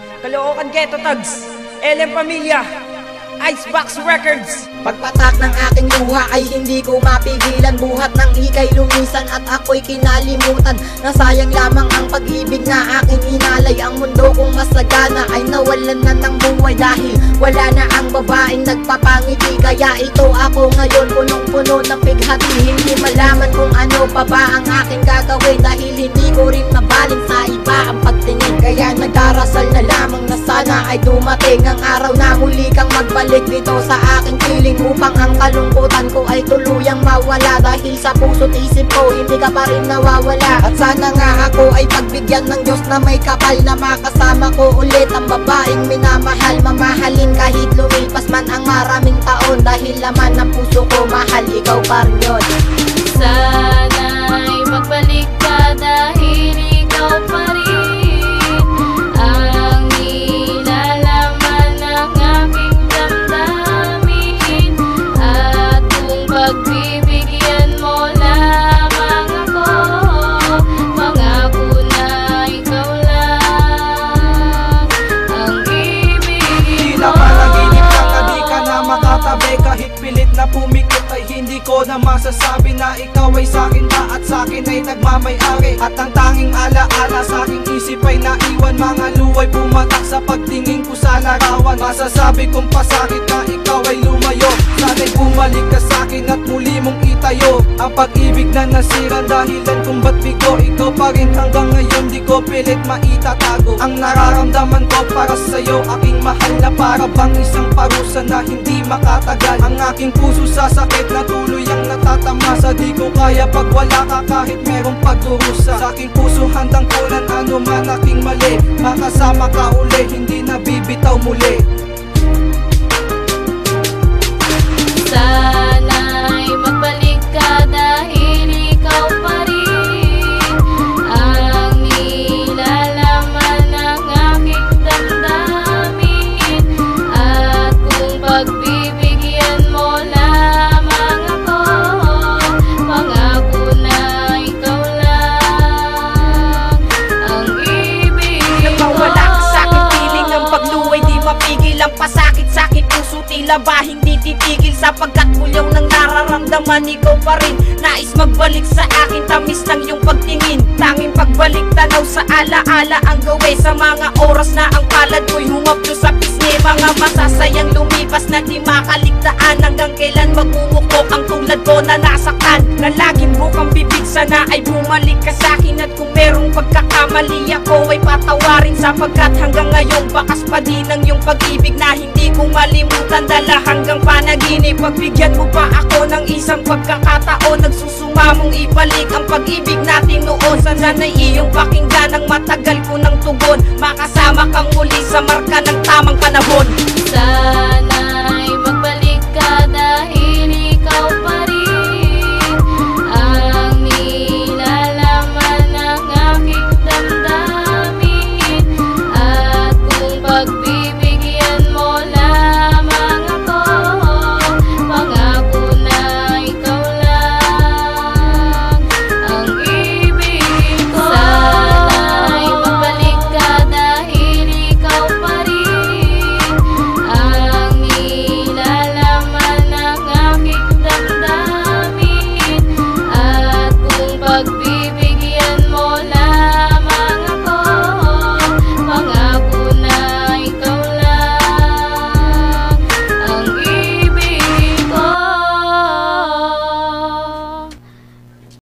Caloocan Ghetto Thugs, LM Pamilya, Icebox Records. Pagpatak ng aking luha ay hindi ko mapigilan. Buhat ng ikay lumisan at ako'y kinalimutan. Nasayang lamang ang pag-ibig na aking inalay. Ang mundo kong masagana ay nawalan na ng buhay dahil wala na ang babaeng nagpapangiti. Kaya ito ako ngayon, punong-puno ng pighati. Hindi malaman kung ano pa ba ang aking gagawin, dahil hindi ko rin nabaling sa iba ang pagtingin. Kaya nagdarasal na lamang na sana ay dumating ang araw na muli kang magbalik dito sa aking piling, upang ang kalungkutan ko ay tuluyang mawala. Dahil sa puso't isip ko hindi ka pa rin nawawala. At sana nga ako ay pagbigyan ng Diyos na may kapal, na makasama ko ulit ang babaeng minamahal. Mamahalin kahit lumipas man ang maraming taon, dahil laman ng puso ko mahal, ikaw pa rin yun. Sana'y magbalik ka dahil ikaw pa rin ang nilalaman ng aking damdamin. At kung pagbibigyan mo lamang ako, mangako na ikaw lang ang ibigin mo. Tila panaginip ka, di ka na makatabi. Kahit pilit na pumikit ay hindi ko na masasabi na ikaw ay sakin na at sakin ay nagmamay-ari. At ang tanging alaala sa aking isip ay naiwan. Mga luway pumatak sa pagtingin ko sa larawan. Masasabi kong pasakit na ikaw ay lumayo. Sana'y bumalik ka sakin at muli mong itayo ang pag-ibig na nasiran, dahilan kung ba't bigo. Ikaw pa rin hanggang ngayon, di ko pilit maitatago ang nararamdaman ko para sa'yo, aking mahal, na para bang isang parusa na hindi makatagal. Ang aking puso sa sakit na tuloy ang natatamasa. Di ko kaya pag wala ka kahit merong pagdurusa. Sa aking puso handang kunan ano man aking mali. Makasama ka uli, hindi na bibitaw muli. Sana'y magbalik ka dahil ikaw pa rin ang nilalaman ng aking damdamin. At kung pagbibigyan mo lamang ako, pangako na ikaw lang ang ibigin mo. Nagmawala ka sa'kin, piling ng pagluway, di mapigil ang pasakit sa'kin. Puso tila ba hindi titigil, sapagkat kulyaw ng nararamdaman, ikaw pa rin. Nais magbalik sa akin, tamis ng iyong pagtingin. Tanging pagbalik tanaw sa alaala ang gawin. Sa mga oras na ang palad ko'y humaplo sa pisngi. Mga masasayang lumipas na di makaligtaan. Hanggang kailan magmumukok ang tulad ko na nasaktan, na laging bukang bibig. Sana ay bumalik ka sa'kin, at kung merong pagkakamali ako ay patawarin, sapagkat hanggang ngayon bakas pa din ang iyong pag-ibig na hindi ko malimutan. Dala hanggang panaginip, pagbigyan mo pa ako ng isang pagkakataon. Nagsusumamong ibalik ang pag-ibig natin noon. Sana'y iyong pakinggan ang